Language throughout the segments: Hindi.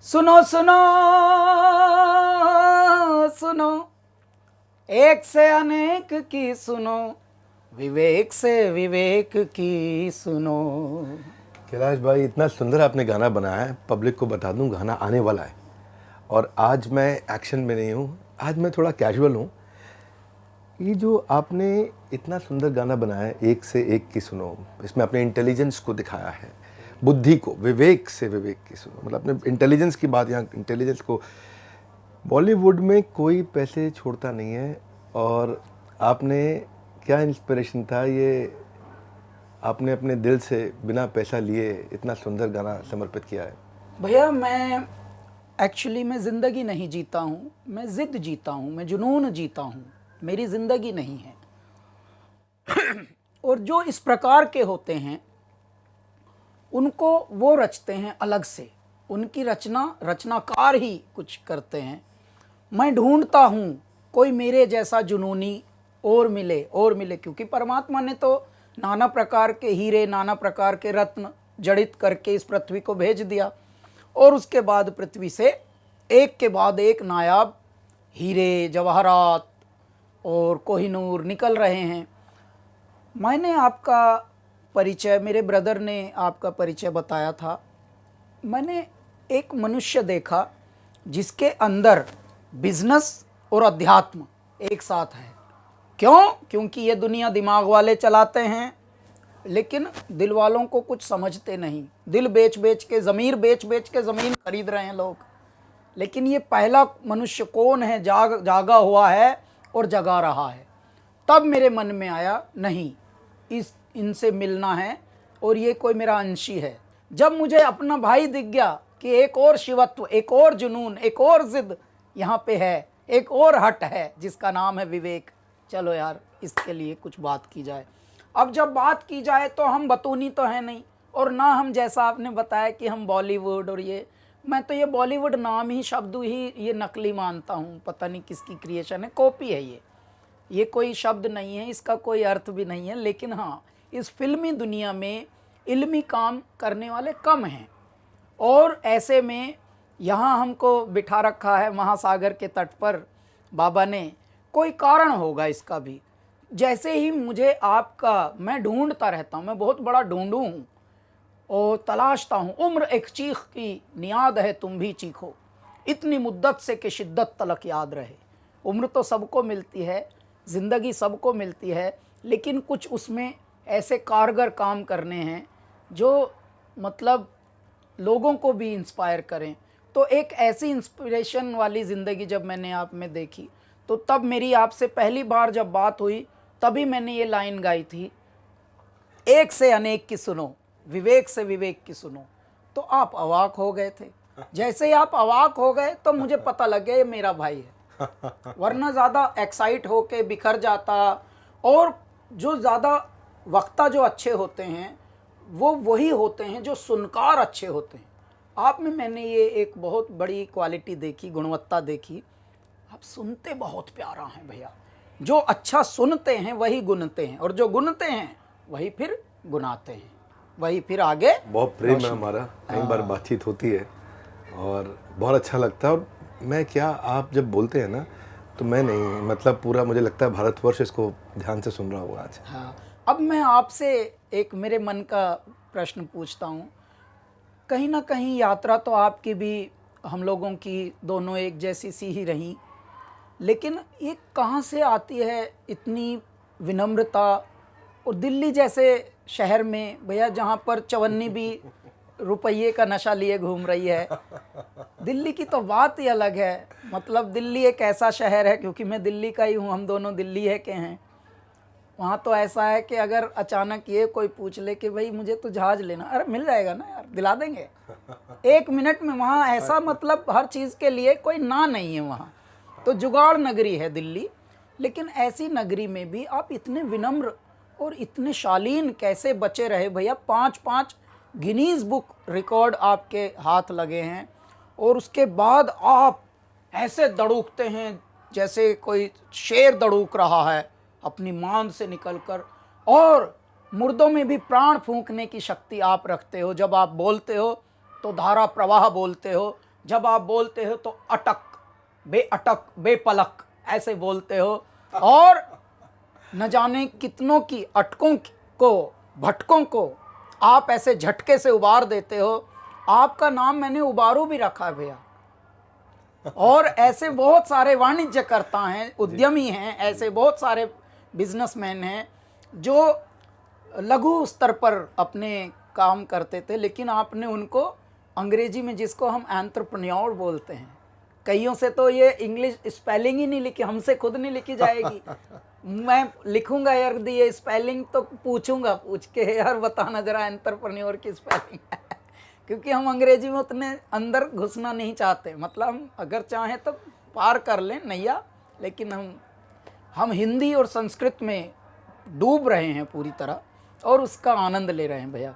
सुनो सुनो सुनो, एक से अनेक की सुनो, विवेक से विवेक की सुनो। कैलाश भाई, इतना सुंदर आपने गाना बनाया है। पब्लिक को बता दूं, गाना आने वाला है और आज मैं एक्शन में नहीं हूँ, आज मैं थोड़ा कैजुअल हूँ। ये जो आपने इतना सुंदर गाना बनाया है, एक से एक की सुनो, इसमें अपने इंटेलिजेंस को दिखाया है, बुद्धि को, विवेक से विवेक की सुनो, मतलब अपने इंटेलिजेंस की बात, यहाँ इंटेलिजेंस को। बॉलीवुड में कोई पैसे छोड़ता नहीं है और आपने क्या इंस्पिरेशन था ये, आपने अपने दिल से बिना पैसा लिए इतना सुंदर गाना समर्पित किया है। भैया मैं एक्चुअली मैं ज़िंदगी नहीं जीता हूँ, मैं ज़िद जीता हूँ, मैं जुनून जीता हूँ, मेरी ज़िंदगी नहीं है। और जो इस प्रकार के होते हैं उनको वो रचते हैं अलग से, उनकी रचनाकार ही कुछ करते हैं। मैं ढूंढता हूँ कोई मेरे जैसा जुनूनी और मिले, क्योंकि परमात्मा ने तो नाना प्रकार के हीरे, नाना प्रकार के रत्न जड़ित करके इस पृथ्वी को भेज दिया और उसके बाद पृथ्वी से एक के बाद एक नायाब हीरे, जवाहरात और कोहिनूर निकल रहे हैं। मैंने आपका परिचय, मेरे ब्रदर ने आपका परिचय बताया था। मैंने एक मनुष्य देखा जिसके अंदर बिजनेस और अध्यात्म एक साथ है। क्यों? क्योंकि ये दुनिया दिमाग वाले चलाते हैं, लेकिन दिल वालों को कुछ समझते नहीं। दिल बेच बेच के, ज़मीर बेच बेच के ज़मीन खरीद रहे हैं लोग। लेकिन ये पहला मनुष्य कौन है जागा हुआ है और जगा रहा है। तब मेरे मन में आया, नहीं, इनसे मिलना है और ये कोई मेरा अंशी है। जब मुझे अपना भाई दिख गया कि एक और शिवत्व, एक और जुनून, एक और जिद यहाँ पे है, एक और हट है जिसका नाम है विवेक, चलो यार इसके लिए कुछ बात की जाए। अब जब बात की जाए तो हम बतूनी तो है नहीं, और ना हम, जैसा आपने बताया कि हम बॉलीवुड और ये, मैं तो ये बॉलीवुड नाम ही, शब्द ही ये नकली मानता हूँ। पता नहीं किसकी क्रिएशन है, कॉपी है ये कोई शब्द नहीं है, इसका कोई अर्थ भी नहीं है। लेकिन हाँ, इस फिल्मी दुनिया में इल्मी काम करने वाले कम हैं और ऐसे में यहाँ हमको बिठा रखा है महासागर के तट पर बाबा ने। कोई कारण होगा इसका भी। जैसे ही मुझे आपका, मैं ढूंढता रहता हूँ, मैं बहुत बड़ा ढूंढू हूँ और तलाशता हूँ। उम्र एक चीख की नियाद है, तुम भी चीखो, इतनी मुद्दत से कि शिद्दत तलक याद रहे। उम्र तो सबको मिलती है, ज़िंदगी सबको मिलती है, लेकिन कुछ उसमें ऐसे कारगर काम करने हैं जो मतलब लोगों को भी इंस्पायर करें। तो एक ऐसी इंस्पिरेशन वाली ज़िंदगी जब मैंने आप में देखी, तो तब मेरी आपसे पहली बार जब बात हुई, तभी मैंने ये लाइन गाई थी, एक से अनेक की सुनो, विवेक से विवेक की सुनो। तो आप अवाक हो गए थे। जैसे ही आप अवाक हो गए तो मुझे पता लग गया ये मेरा भाई है, वरना ज़्यादा एक्साइट होके बिखर जाता। और जो ज़्यादा वक्ता जो अच्छे होते हैं वो वही होते हैं जो सुनकार अच्छे होते हैं। आप में मैंने ये एक बहुत बड़ी क्वालिटी देखी, गुणवत्ता देखी, आप सुनते बहुत प्यारा हैं भैया। जो अच्छा सुनते हैं वही गुनते हैं, और जो गुनते हैं वही फिर गुनाते हैं, वही फिर आगे। बहुत प्रेम है हमारा, कई बार बातचीत होती है और बहुत अच्छा लगता है। और मैं क्या, आप जब बोलते हैं ना तो मैं नहीं, मतलब पूरा मुझे लगता है भारतवर्ष इसको ध्यान से सुन रहा होगा आज। हाँ, अब मैं आपसे एक मेरे मन का प्रश्न पूछता हूँ। कहीं ना कहीं यात्रा तो आपकी भी, हम लोगों की दोनों एक जैसी सी ही रही, लेकिन ये कहाँ से आती है इतनी विनम्रता? और दिल्ली जैसे शहर में भैया, जहाँ पर चवन्नी भी रुपये का नशा लिए घूम रही है, दिल्ली की तो बात ही अलग है। मतलब दिल्ली एक ऐसा शहर है, क्योंकि मैं दिल्ली का ही हूँ, हम दोनों दिल्ली है के हैं। वहाँ तो ऐसा है कि अगर अचानक ये कोई पूछ ले कि भाई मुझे तो जहाज़ लेना, अरे मिल जाएगा ना यार, दिला देंगे 1 मिनट में। वहाँ ऐसा, मतलब हर चीज़ के लिए कोई ना नहीं है वहाँ। तो जुगाड़ नगरी है दिल्ली। लेकिन ऐसी नगरी में भी आप इतने विनम्र और इतने शालीन कैसे बचे रहे भैया? 5-5 गिनीज बुक रिकॉर्ड आपके हाथ लगे हैं, और उसके बाद आप ऐसे दड़ूकते हैं जैसे कोई शेर दड़ूक रहा है अपनी मांद से निकलकर। और मुर्दों में भी प्राण फूंकने की शक्ति आप रखते हो। जब आप बोलते हो तो धारा प्रवाह बोलते हो, जब आप बोलते हो तो अटक, बेअटक, बेपलक ऐसे बोलते हो, और न जाने कितनों की अटकों को, भटकों को आप ऐसे झटके से उबार देते हो। आपका नाम मैंने उबारू भी रखा है भैया। और ऐसे बहुत सारे वाणिज्यकर्ता हैं, उद्यमी हैं, ऐसे बहुत सारे बिजनेसमैन हैं जो लघु स्तर पर अपने काम करते थे, लेकिन आपने उनको अंग्रेजी में, जिसको हम एंटरप्रेन्योर बोलते हैं, कईयों से तो ये इंग्लिश स्पेलिंग ही नहीं लिखी, हमसे खुद नहीं लिखी जाएगी। मैं लिखूंगा यार, ये स्पेलिंग तो पूछूंगा, पूछ के यार बताना जरा एंटरप्रेन्योर की स्पेलिंग है। क्योंकि हम अंग्रेजी में उतने अंदर घुसना नहीं चाहते, मतलब हम अगर चाहें तो पार कर लें नैया, लेकिन हम हिंदी और संस्कृत में डूब रहे हैं पूरी तरह और उसका आनंद ले रहे हैं भैया।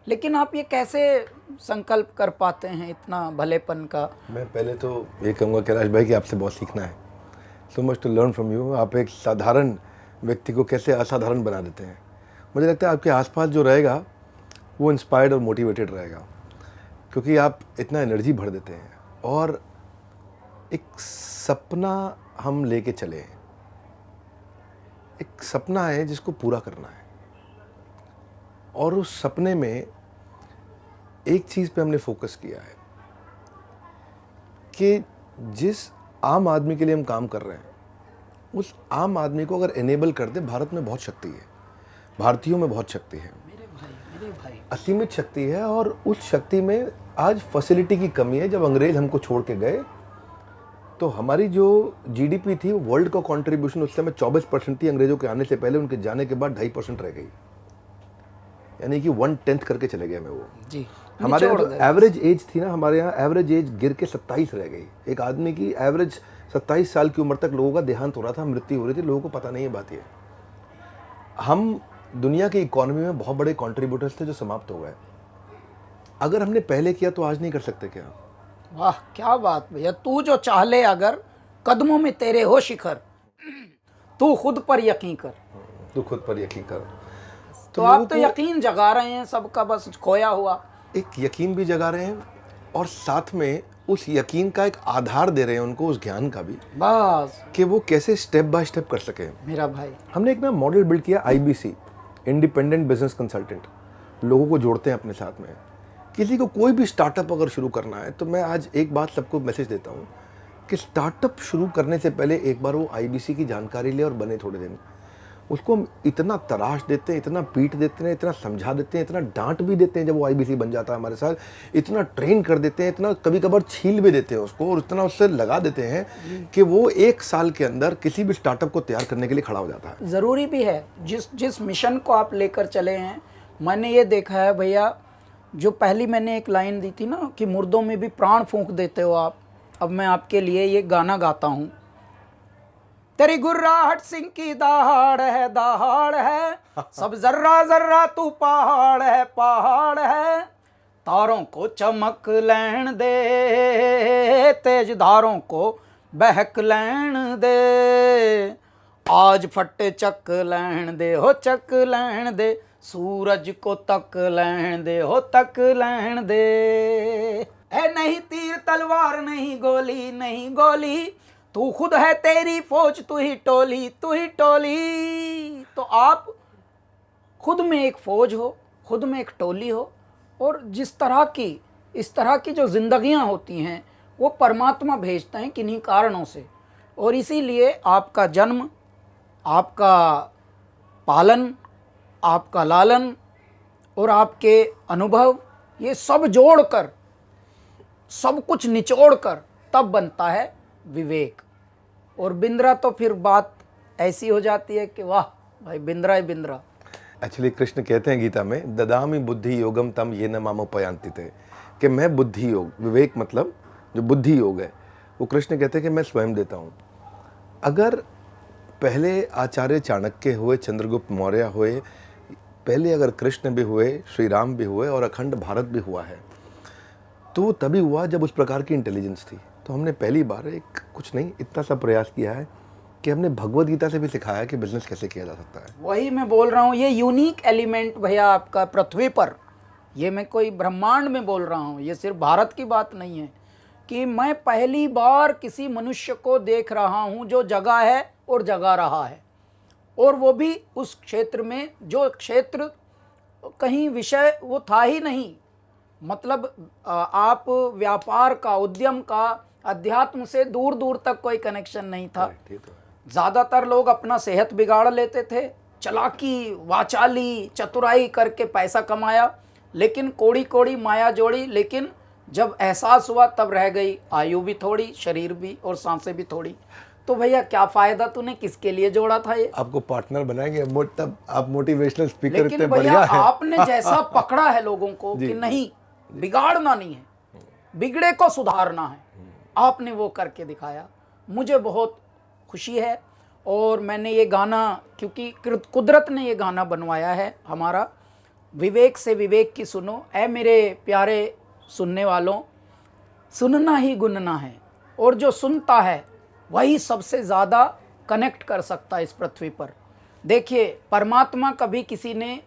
लेकिन आप ये कैसे संकल्प कर पाते हैं इतना भलेपन का? मैं पहले तो ये कहूँगा कैलाश भाई कि आपसे बहुत सीखना है, so much to learn from you. आप एक साधारण व्यक्ति को कैसे असाधारण बना देते हैं। मुझे लगता है आपके आसपास जो रहेगा वो इंस्पायर्ड और मोटिवेटेड रहेगा, क्योंकि आप इतना एनर्जी भर देते हैं। और एक सपना हम लेके चले हैं, एक सपना है जिसको पूरा करना है, और उस सपने में एक चीज़ पे हमने फोकस किया है कि जिस आम आदमी के लिए हम काम कर रहे हैं, उस आम आदमी को अगर एनेबल कर दे, भारत में बहुत शक्ति है, भारतीयों में बहुत शक्ति है, मेरे भाई असीमित शक्ति है। और उस शक्ति में आज फैसिलिटी की कमी है। जब अंग्रेज हमको छोड़ के गए तो हमारी जो जीडीपी थी, वर्ल्ड का कंट्रीब्यूशन उस समय 24% थी। अंग्रेजों के आने से पहले, उनके जाने के बाद 2.5% रह गई, यानी कि 1/10 करके चले गए हमें वो जी। हमारे यहाँ जो एवरेज एज थी ना, हमारे यहाँ एवरेज एज गिर के 27 रह गई। एक आदमी की एवरेज 27 साल की उम्र तक लोगों का देहांत हो रहा था, मृत्यु हो रही थी, लोगों को पता नहीं है बात ये। हम दुनिया की इकोनॉमी में बहुत बड़े कंट्रीब्यूटर्स थे जो समाप्त हो गए। अगर हमने पहले किया तो आज नहीं कर सकते क्या? वाह क्या बात भैया। तू जो चाह ले अगर, कदमों में तेरे हो शिखर, तू खुद पर यकीन कर। तू खुद पर यकीन कर। तो आप तो यकीन जगा रहे हैं सबका, बस खोया हुआ एक यकीन भी जगा रहे हैं, और साथ में उस यकीन का एक आधार दे रहे हैं उनको, उस ज्ञान का भी, बस कि वो कैसे स्टेप बाय स्टेप कर सके। मेरा भाई, हमने एक ना मॉडल बिल्ड किया, IBC, इंडिपेंडेंट बिजनेस कंसल्टेंट। लोगों को जोड़ते हैं अपने साथ में। किसी को कोई भी स्टार्टअप अगर शुरू करना है, तो मैं आज एक बात सबको मैसेज देता हूँ कि स्टार्टअप शुरू करने से पहले एक बार वो IBC की जानकारी ले और बने थोड़े दिन। उसको हम इतना तराश देते हैं, इतना पीट देते हैं, इतना समझा देते हैं, इतना डांट भी देते हैं जब वो IBC बन जाता है हमारे साथ, इतना ट्रेन कर देते हैं, इतना कभी कभार छील भी देते हैं उसको, और इतना उससे लगा देते हैं कि वो 1 साल के अंदर किसी भी स्टार्टअप को तैयार करने के लिए खड़ा हो जाता है। ज़रूरी भी है। जिस मिशन को आप लेकर चले हैं, मैंने ये देखा है भैया, जो पहली मैंने एक लाइन दी थी ना कि मुर्दों में भी प्राण फूंक देते हो आप, अब मैं आपके लिए ये गाना गाता हूँ। तेरी गुर्राहट सिंह की दहाड़ है, सब जर्रा जर्रा तू पहाड़ है, तारों को चमक लैन दे, तेज धारों को बहक लैन दे, आज फटे चक लैन दे हो, चक लैन दे, सूरज को तक लैन दे हो, तक लैन दे। ए नहीं तीर तलवार नहीं गोली, नहीं गोली, तू खुद है तेरी फौज, तू ही टोली, तू ही टोली। तो आप खुद में एक फौज हो, खुद में एक टोली हो, और जिस तरह की, इस तरह की जो जिंदगियां होती हैं वो परमात्मा भेजते हैं किन्हीं कारणों से। और इसीलिए आपका जन्म, आपका पालन, आपका लालन और आपके अनुभव, ये सब जोड़कर, सब कुछ निचोड़कर तब बनता है विवेक। और बिंद्रा तो फिर बात ऐसी हो जाती है कि वाह भाई, बिंद्रा ही बिंद्रा। एक्चुअली कृष्ण कहते हैं गीता में, ददामि बुद्धि योगम तम ये न मामोपयांति थे, कि मैं बुद्धि योग, विवेक मतलब जो बुद्धि योग है, वो कृष्ण कहते हैं कि मैं स्वयं देता हूँ। अगर पहले आचार्य चाणक्य हुए, चंद्रगुप्त मौर्य हुए, पहले अगर कृष्ण भी हुए, श्री राम भी हुए, और अखंड भारत भी हुआ है, तो तभी हुआ जब उस प्रकार की इंटेलिजेंस थी। तो हमने पहली बार एक कुछ नहीं, इतना सा प्रयास किया है कि हमने भगवद गीता से भी सिखाया कि बिजनेस कैसे किया जा सकता है। वही मैं बोल रहा हूँ, ये यूनिक एलिमेंट भैया आपका पृथ्वी पर, ये मैं कोई ब्रह्मांड में बोल रहा हूँ, ये सिर्फ भारत की बात नहीं है, कि मैं पहली बार किसी मनुष्य को देख रहा हूं जो जगा है और जगा रहा है, और वो भी उस क्षेत्र में जो क्षेत्र कहीं विषय वो था ही नहीं। मतलब आप व्यापार का, उद्यम का, अध्यात्म से दूर दूर तक कोई कनेक्शन नहीं था। ज़्यादातर लोग अपना सेहत बिगाड़ लेते थे, चालाकी, वाचाली, चतुराई करके पैसा कमाया, लेकिन कोड़ी कोड़ी माया जोड़ी। लेकिन जब एहसास हुआ तब रह गई आयु भी थोड़ी, शरीर भी, और सांसें भी थोड़ी। तो भैया क्या फायदा, तूने किसके लिए जोड़ा था ये? आपको पार्टनर बनाएंगे, तब आप मोटिवेशनल स्पीकर लेकिन इतने भैया बढ़िया है। आपने जैसा पकड़ा है लोगों को कि नहीं, बिगाड़ना नहीं है, बिगड़े को सुधारना है, आपने वो करके दिखाया। मुझे बहुत खुशी है। और मैंने ये गाना, क्योंकि कुदरत ने ये गाना बनवाया है हमारा, विवेक से विवेक की सुनो, ऐ मेरे प्यारे सुनने वालों, सुनना ही गुनना है, और जो सुनता है वही सबसे ज़्यादा कनेक्ट कर सकता है इस पृथ्वी पर। देखिए, परमात्मा कभी किसी ने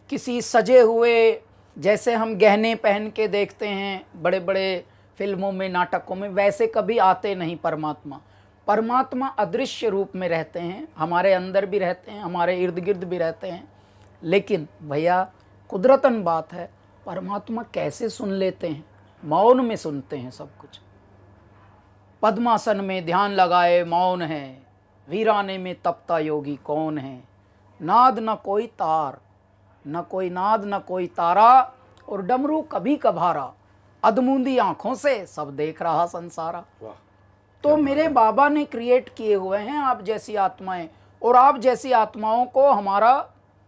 किसी सजे हुए, जैसे हम गहने पहन के देखते हैं बड़े बड़े फिल्मों में, नाटकों में, वैसे कभी आते नहीं परमात्मा। परमात्मा अदृश्य रूप में रहते हैं, हमारे अंदर भी रहते हैं, हमारे इर्द गिर्द भी रहते हैं। लेकिन भैया कुदरतन बात है, परमात्मा कैसे सुन लेते हैं, मौन में सुनते हैं सब कुछ। पद्मासन में ध्यान लगाए मौन है, वीराने में तपता योगी कौन है। नाद न कोई तार, न कोई नाद न कोई तारा, और डमरू कभी कभारा, अधमूंदी आंखों से सब देख रहा संसारा। तो मेरे बाबा ने क्रिएट किए हुए हैं आप जैसी आत्माएं, और आप जैसी आत्माओं को हमारा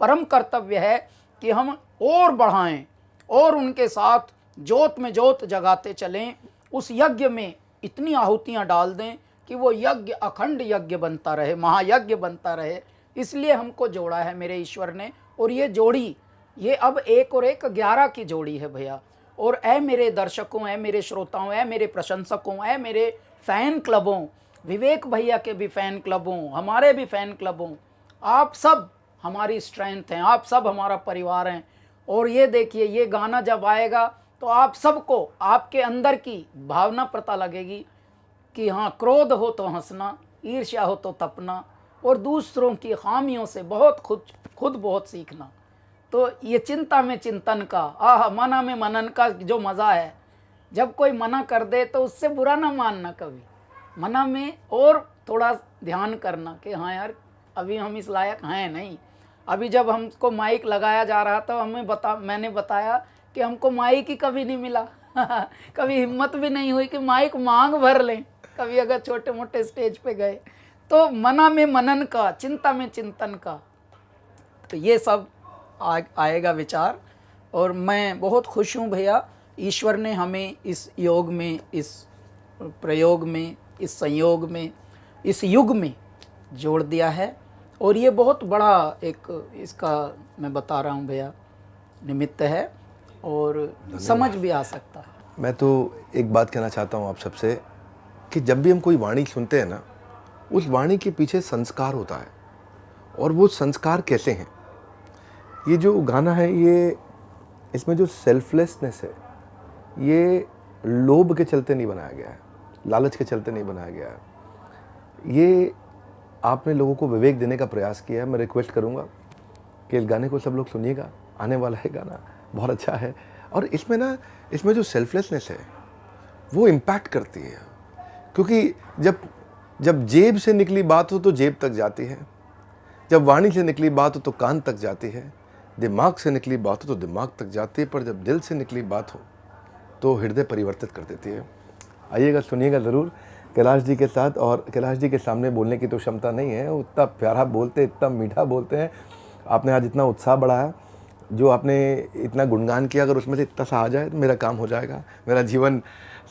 परम कर्तव्य है कि हम और बढ़ाएं और उनके साथ जोत में जोत जगाते चलें। उस यज्ञ में इतनी आहुतियां डाल दें कि वो यज्ञ अखंड यज्ञ बनता रहे, महायज्ञ बनता रहे। इसलिए हमको जोड़ा है मेरे ईश्वर ने। और ये जोड़ी, ये अब 1 और 1 11 की जोड़ी है भैया। और ऐ मेरे दर्शकों, ऐ मेरे श्रोताओं, ऐ मेरे प्रशंसकों, ऐ मेरे फ़ैन क्लबों, विवेक भैया के भी फ़ैन क्लबों, हमारे भी फ़ैन क्लबों, आप सब हमारी स्ट्रेंथ हैं, आप सब हमारा परिवार हैं। और ये देखिए, ये गाना जब आएगा तो आप सबको आपके अंदर की भावना पता लगेगी कि हाँ, क्रोध हो तो हंसना, ईर्ष्या हो तो तपना, और दूसरों की खामियों से बहुत खुद बहुत सीखना। तो ये चिंता में चिंतन का, मना में मनन का जो मज़ा है, जब कोई मना कर दे तो उससे बुरा ना मानना कभी, मना में और थोड़ा ध्यान करना कि हाँ यार, अभी हम इस लायक हैं नहीं। अभी जब हमको माइक लगाया जा रहा था, मैंने बताया कि हमको माइक ही कभी नहीं मिला कभी हिम्मत भी नहीं हुई कि माइक मांग भर लें कभी, अगर छोटे मोटे स्टेज पे गए। तो मना में मनन का, चिंता में चिंतन का, तो ये सब आएगा विचार। और मैं बहुत खुश हूँ भैया, ईश्वर ने हमें इस योग में, इस प्रयोग में, इस संयोग में, इस युग में जोड़ दिया है। और ये बहुत बड़ा एक, इसका मैं बता रहा हूँ भैया, निमित्त है, और समझ भी आ सकता है। मैं तो एक बात कहना चाहता हूँ आप सबसे कि जब भी हम कोई वाणी सुनते हैं ना, उस वाणी के पीछे संस्कार होता है। और वो संस्कार कैसे हैं? ये जो गाना है, ये इसमें जो सेल्फलेसनेस है, ये लोभ के चलते नहीं बनाया गया है, लालच के चलते नहीं बनाया गया है। ये आपने लोगों को विवेक देने का प्रयास किया है। मैं रिक्वेस्ट करूँगा कि इस गाने को सब लोग सुनिएगा, आने वाला है गाना, बहुत अच्छा है। और इसमें जो सेल्फलेसनेस है वो इम्पैक्ट करती है, क्योंकि जब जेब से निकली बात हो तो जेब तक जाती है, जब वाणी से निकली बात हो तो कान तक जाती है, दिमाग से निकली बात हो तो दिमाग तक जाती है, पर जब दिल से निकली बात हो तो हृदय परिवर्तित कर देती है। आइएगा, सुनिएगा ज़रूर कैलाश जी के साथ। और कैलाश जी के सामने बोलने की तो क्षमता नहीं है, वो इतना प्यारा बोलते, इतना मीठा बोलते हैं। आपने आज इतना उत्साह बढ़ाया, जो आपने इतना गुणगान किया, अगर उसमें से इतना सा आ जाए तो मेरा काम हो जाएगा, मेरा जीवन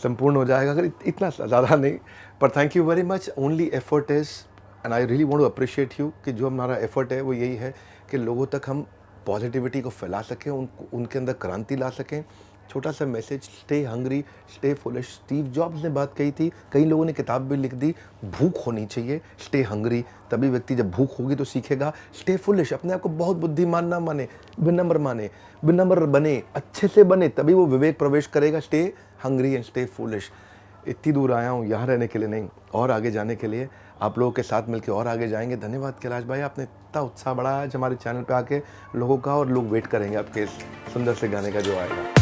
संपूर्ण हो जाएगा। अगर इतना ज़्यादा नहीं, पर thank you very much. Only effort is, and I really want to appreciate you, कि जो हमारा एफर्ट है वो यही है कि लोगों तक हम पॉजिटिविटी को फैला सकें, उनके अंदर क्रांति ला सकें। छोटा सा message, stay hungry, stay foolish. Steve jobs ने बात कही थी, कई लोगों ने किताब भी लिख दी, भूख होनी चाहिए, स्टे हंग्री। तभी व्यक्ति जब भूख होगी तो सीखेगा। स्टे फुलिश, अपने आप को बहुत बुद्धिमान ना माने, विनम्र बने, अच्छे से बने, तभी वो विवेक प्रवेश करेगा। Stay hungry and stay foolish. इतनी दूर आया हूँ यहाँ रहने के लिए नहीं, और आगे जाने के लिए। आप लोगों के साथ मिलकर और आगे जाएंगे। धन्यवाद कैलाश भाई, आपने इतना उत्साह बढ़ाया आज हमारे चैनल पे आके लोगों का, और लोग वेट करेंगे आपके इस सुंदर से गाने का जो आएगा।